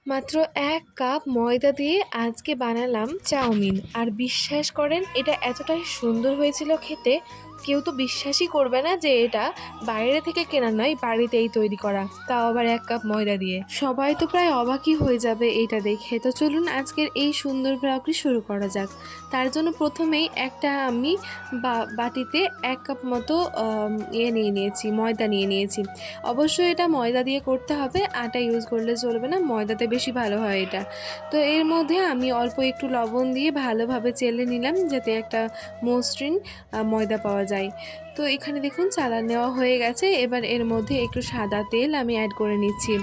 মাত্র ১ কাপ ময়দা দিয়ে আজকে বানালাম চাউমিন। আর বিশ্বাস করেন এটা এতটাই সুন্দর হয়েছিল খেতে, কেউ তো বিশ্বাসই করবে না যে এটা বাইরে থেকে কেনা নয়, বাড়িতেই তৈরি করা, তাও আবার ১ কাপ ময়দা দিয়ে। সবাই তো প্রায় অবাকই হয়ে যাবে এটা দেখে। তো চলুন আজকের এই সুন্দর ব্লগটি শুরু করা যাক। তার জন্য প্রথমেই একটা আমি বাটিতে ১ কাপ মতো নিয়ে নিয়েছি, ময়দা নিয়ে নিয়েছি। অবশ্যই এটা ময়দা দিয়ে করতে হবে, আটা ইউজ করলে চলবে না, ময়দাতে বেশি ভালো হয় এটা। তো এর মধ্যে আমি অল্প একটু লবণ দিয়ে ভালোভাবে চেলে নিলাম যাতে একটা মসৃণ ময়দা পাওয়া যায়। তো এখানে দেখুন চালা নেওয়া হয়ে গেছে। এবার এর মধ্যে একটু সাদা তেল আমি অ্যাড করে নিচ্ছি।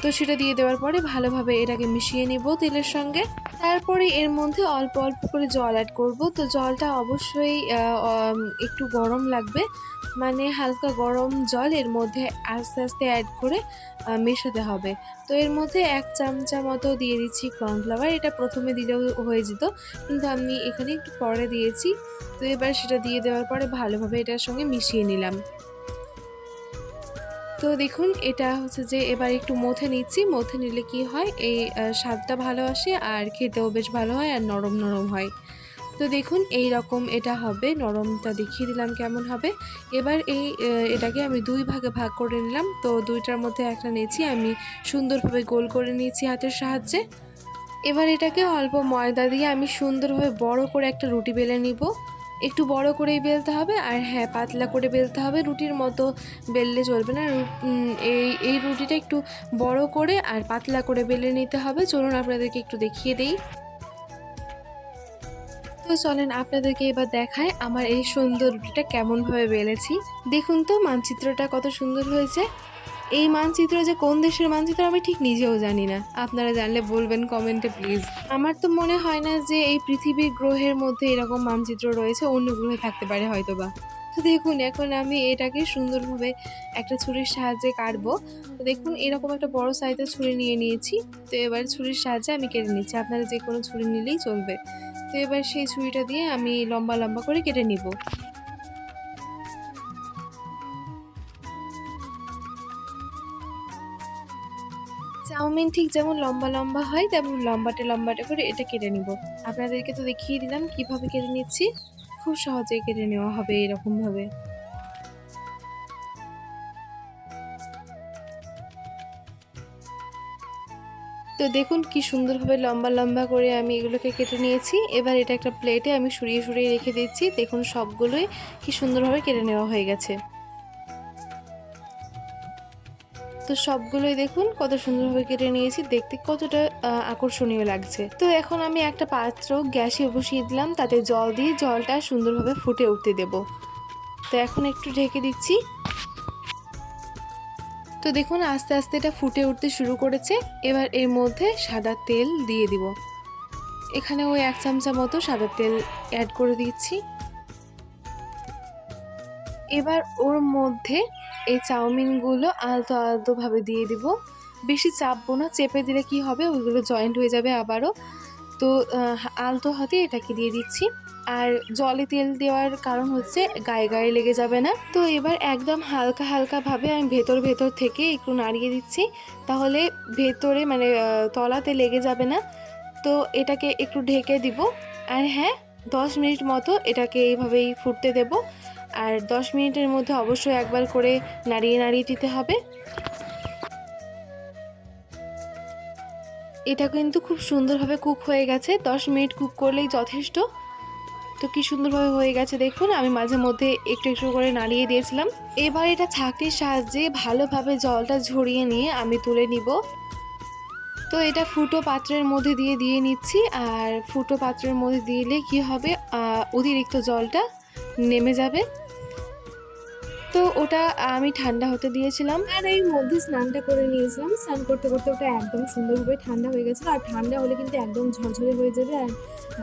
তো সেটা দিয়ে দেওয়ার পরে ভালোভাবে এটাকে মিশিয়ে নিব তেলের সঙ্গে। তারপরে এর মধ্যে অল্প অল্প করে জল অ্যাড করব। তো জলটা অবশ্যই একটু গরম লাগবে, মানে হালকা গরম জল এর মধ্যে আস্তে আস্তে অ্যাড করে মেশাতে হবে। তো এর মধ্যে ১ চামচা মতো দিয়ে দিচ্ছি কর্নফ্লাওয়ার। এটা প্রথমে দিলেও হয়ে যেত, কিন্তু আমি এখানে একটু পরে দিয়েছি। তো এবার সেটা দিয়ে দেওয়ার পরে ভালোভাবে এটার সঙ্গে মিশিয়ে নিলাম। তো দেখুন এটা হচ্ছে যে এবার একটু মথে নিচ্ছি। মথে নিলে কি হয়, এই স্বাদটা ভালো আসে আর খেতেও বেশ ভালো হয় আর নরম নরম হয়। তো দেখুন এই রকম এটা হবে, নরমটা দেখিয়ে দিলাম কেমন হবে। এবার এটাকে আমি ২ ভাগে ভাগ করে নিলাম। তো ২টার মধ্যে একটা নিয়েছি, আমি সুন্দরভাবে গোল করে নিয়েছি হাতের সাহায্যে। এবার এটাকে অল্প ময়দা দিয়ে আমি সুন্দরভাবে বড় করে একটা রুটি বেলে নিব। একটু বড় করেই বেলতে হবে, আর হ্যাঁ, পাতলা করে বেলতে হবে, রুটির মতো বেললে চলবে না। এই রুটিটা একটু বড় করে আর পাতলা করে বেলে নিতে হবে। চলুন আপনাদেরকে একটু দেখিয়ে দেই। তো চলেন আপনাদেরকে এবার দেখায় আমার এই সুন্দর রুটিটা কেমনভাবে বেলেছি। দেখুন তো মানচিত্রটা কত সুন্দর হয়েছে। এই মানচিত্র যে কোন দেশের মানচিত্র আমি ঠিক নিজেও জানি না, আপনারা জানলে বলবেন কমেন্টে প্লিজ। আমার তো মনে হয় না যে এই পৃথিবীর গ্রহের মধ্যে এরকম মানচিত্র রয়েছে, অন্য গ্রহে থাকতে পারে হয়তোবা। তো দেখুন এখন আমি এটাকে সুন্দরভাবে একটা ছুরির সাহায্যে কাটবো। তো দেখুন এরকম একটা বড় সাইজের ছুরি নিয়ে নিয়েছি। তো এবার ছুরির সাহায্যে আমি কেটে নিচ্ছি, আপনারা যে কোনো ছুরি নিলেই চলবে। তো এবার সেই ছুরিটা দিয়ে আমি লম্বা লম্বা করে কেটে নিব। চাউমিন ঠিক যেমন লম্বা লম্বা হয় তেমন লম্বাটে লম্বাটে করে এটা কেটে নিব। আপনাদেরকে তো দেখিয়ে দিলাম কিভাবে কেটে নিচ্ছি, খুব সহজেই কেটে নেওয়া হবে এরকম ভাবে। তো দেখুন কি সুন্দরভাবে লম্বা লম্বা করে আমি এগুলোকে কেটে নিয়েছি। এবার এটা একটা প্লেটে আমি সরিয়ে সরিয়ে রেখে দিচ্ছি। দেখুন সবগুলোই কি সুন্দরভাবে কেটে নেওয়া হয়ে গেছে। তো সবগুলোই দেখুন কত সুন্দরভাবে কেটে নিয়েছি, দেখতে কতটা আকর্ষণীয় লাগছে। তো এখন আমি একটা পাত্র গ্যাসে বসিয়ে দিলাম, তাতে জল দিয়ে জলটা সুন্দরভাবে ফুটে উঠতে দেব। তো এখন একটু ঢেকে দিচ্ছি। তো দেখুন আস্তে আস্তে এটা ফুটে উঠতে শুরু করেছে। এবার এর মধ্যে সাদা তেল দিয়ে দিব। এখানে ওই ১ চামচা মতো সাদা তেল অ্যাড করে দিচ্ছি। এবার ওর মধ্যে এই চাউমিনগুলো আলতো আলতোভাবে দিয়ে দিব। বেশি চাপবো না, চেপে দিলে কি হবে ওইগুলো জয়েন্ট হয়ে যাবে আবারও। তো আলতো হাতে এটাকে দিয়ে দিচ্ছি। আর জলে তেল দেওয়ার কারণ হচ্ছে গায়ে গায়ে লেগে যাবে না। তো এবার একদম হালকা হালকাভাবে আমি ভেতর ভেতর থেকে একটু নাড়িয়ে দিচ্ছি, তাহলে ভেতরে মানে তলাতে লেগে যাবে না। তো এটাকে একটু ঢেকে দিব। আর হ্যাঁ, ১০ মিনিট মতো এটাকে এইভাবেই ফুটতে দেব। আর ১০ মিনিটের মধ্যে অবশ্যই একবার করে নাড়িয়ে নাড়িয়ে দিতে হবে। এটা কিন্তু খুব সুন্দরভাবে কুক হয়ে গেছে, ১০ মিনিট কুক করলেই যথেষ্ট। তো কি সুন্দরভাবে হয়ে গেছে দেখুন, আমি মাঝে মধ্যে একটু একটু করে নাড়িয়ে দিয়েছিলাম। এবার এটা ছাঁকনির সাহায্যে ভালোভাবে জলটা ঝরিয়ে নিয়ে আমি তুলে নিব। তো এটা ফুটো পাত্রের মধ্যে দিয়ে নিচ্ছি। আর ফুটো পাত্রের মধ্যে দিলে কি হবে, অতিরিক্ত জলটা নেমে যাবে। তো ওটা আমি ঠান্ডা হতে দিয়েছিলাম, আর এই মধ্যে স্নানটা করে নিয়েছিলাম। স্নান করতে করতে ওটা একদম সুন্দরভাবে ঠান্ডা হয়ে গেছিলো। আর ঠান্ডা হলে কিন্তু একদম ঝরঝরে হয়ে যাবে,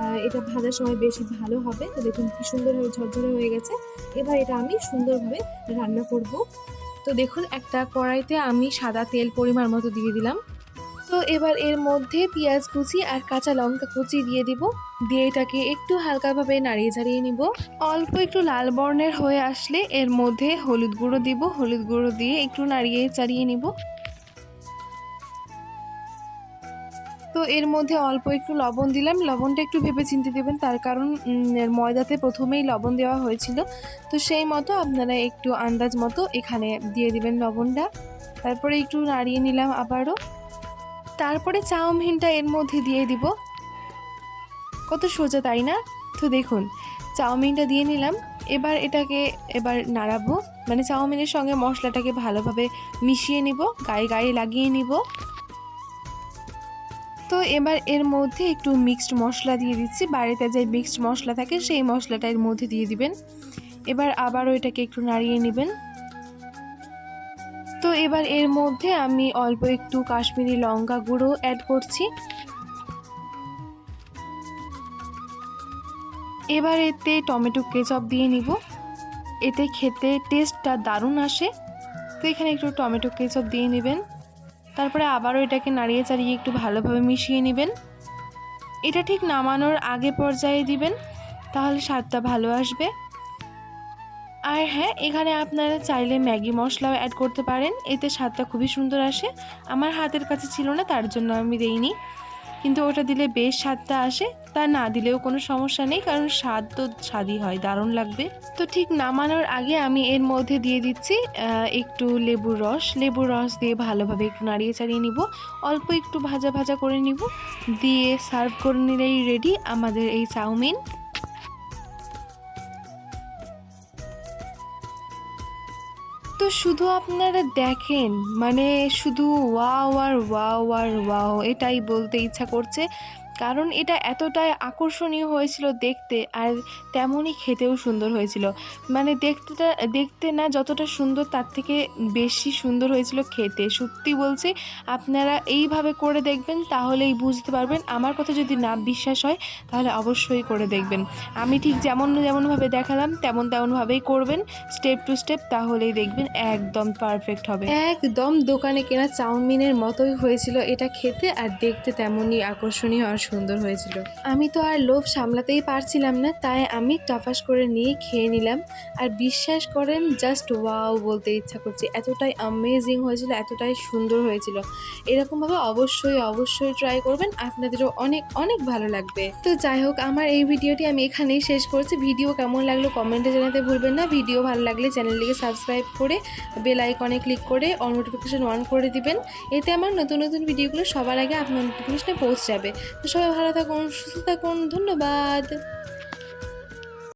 আর এটা ভাজার সময় বেশি ভালো হবে। তো দেখুন কি সুন্দরভাবে ঝরঝরে হয়ে গেছে। এবার এটা আমি সুন্দরভাবে রান্না করব। তো দেখুন একটা কড়াইতে আমি সাদা তেল পরিমাণ মতো দিয়ে দিলাম। তো এবার এর মধ্যে পেঁয়াজ কুচি আর কাঁচা লঙ্কা কুচি দিয়ে দিব। দিয়ে এটাকে একটু হালকাভাবে নাড়িয়ে ঝাড়িয়ে নিব। অল্প একটু লাল বর্ণের হয়ে আসলে এর মধ্যে হলুদ গুঁড়ো দিব। হলুদ গুঁড়ো দিয়ে একটু নাড়িয়ে চাড়িয়ে নিব। তো এর মধ্যে অল্প একটু লবণ দিলাম। লবণটা একটু ভেবে চিন্তে দেবেন, তার কারণ ময়দাতে প্রথমেই লবণ দেওয়া হয়েছিল। তো সেই মতো আপনারা একটু আন্দাজ মতো এখানে দিয়ে দিবেন লবণটা। তারপরে একটু নাড়িয়ে নিলাম আবারও। তারপরে চাউমিনটা এর মধ্যে দিয়ে দিব। কত সোজা তাই না? তো দেখুন চাউমিনটা দিয়ে নিলাম। এটাকে নাড়াবো, মানে চাউমিনের সঙ্গে মশলাটাকে ভালোভাবে মিশিয়ে নিব, গায়ে গায়ে লাগিয়ে নিব। তো এবার এর মধ্যে একটু মিক্সড মশলা দিয়ে দিচ্ছি। বাড়িতে যে মিক্সড মশলা থাকে সেই মশলাটা এর মধ্যে দিয়ে দিবেন। এবার আবারও এটাকে একটু নাড়িয়ে নেবেন। তো এবার এর মধ্যে আমি অল্প একটু কাশ্মীরি লঙ্কা গুঁড়ো অ্যাড করছি। এবার এতে টমেটো কেচাপ দিয়ে নিব, এতে খেতে টেস্টটা দারুণ আসে। তো এখানে একটু টমেটো কেচাপ দিয়ে নেবেন। তারপরে আবারও এটাকে নাড়িয়ে চাড়িয়ে একটু ভালোভাবে মিশিয়ে নেবেন। এটা ঠিক নামানোর আগে পর্যায়ে দিবেন, তাহলে স্বাদটা ভালো আসবে। আর হ্যাঁ, এখানে আপনারা চাইলে ম্যাগি মশলাও অ্যাড করতে পারেন, এতে স্বাদটা খুবই সুন্দর আসে। আমার হাতের কাছে ছিল না, তার জন্য আমি দেইনি, কিন্তু ওটা দিলে বেশ স্বাদটা আসে। তা না দিলেও কোনো সমস্যা নেই, কারণ স্বাদ তো স্বাদই হয়, দারুণ লাগবে। তো ঠিক নামানোর আগে আমি এর মধ্যে দিয়ে দিচ্ছি একটু লেবুর রস দিয়ে ভালোভাবে একটু নাড়িয়ে চাড়িয়ে নিব। অল্প একটু ভাজা ভাজা করে নিব, দিয়ে সার্ভ করে নিলেই রেডি আমাদের এই চাউমিন। তো শুধু আপনারা দেখেন, মানে শুধু ওয়াও আর ওয়াও আর ওয়াও এটাই বলতে ইচ্ছা করছে, কারণ এটা এতটাই আকর্ষণীয় হয়েছিল দেখতে, আর তেমনই খেতেও সুন্দর হয়েছিল। মানে দেখতে না যতটা সুন্দর, তার থেকে বেশি সুন্দর হয়েছিল খেতে। সত্যি বলছি, আপনারা এইভাবে করে দেখবেন, তাহলেই বুঝতে পারবেন। আমার কথা যদি না বিশ্বাস হয় তাহলে অবশ্যই করে দেখবেন। আমি ঠিক যেমনভাবে দেখালাম তেমনভাবেই করবেন, স্টেপ টু স্টেপ, তাহলেই দেখবেন একদম পারফেক্ট হবে। একদম দোকানে কেনা চাউমিনের মতোই হয়েছিল এটা খেতে, আর দেখতে তেমনই আকর্ষণীয় আর সুন্দর হয়েছিল। আমি তো আর লোভ সামলাতেই পারছিলাম না, তাই আমি টাফাস করে নিয়ে খেয়ে নিলাম। আর বিশ্বাস করেন, জাস্ট ওয়াও বলতে ইচ্ছা করছে, এতটাই অ্যামেজিং হয়েছিল, এতটাই সুন্দর হয়েছিল। এরকমভাবে অবশ্যই ট্রাই করবেন, আপনাদেরও অনেক অনেক ভালো লাগবে। তো যাই হোক, আমার এই ভিডিওটি আমি এখানেই শেষ করছি। ভিডিও কেমন লাগলো কমেন্টে জানাতে ভুলবেন না। ভিডিও ভালো লাগলে চ্যানেলটিকে সাবস্ক্রাইব করে বেল আইকনে ক্লিক করে অল নোটিফিকেশন অন করে দিবেন। এতে আমার নতুন ভিডিওগুলো সবার আগে আপনার নোটিফিকেশনে পৌঁছে যাবে। তো সবাই ভালো থাকুন, সুস্থ থাকুন, ধন্যবাদ।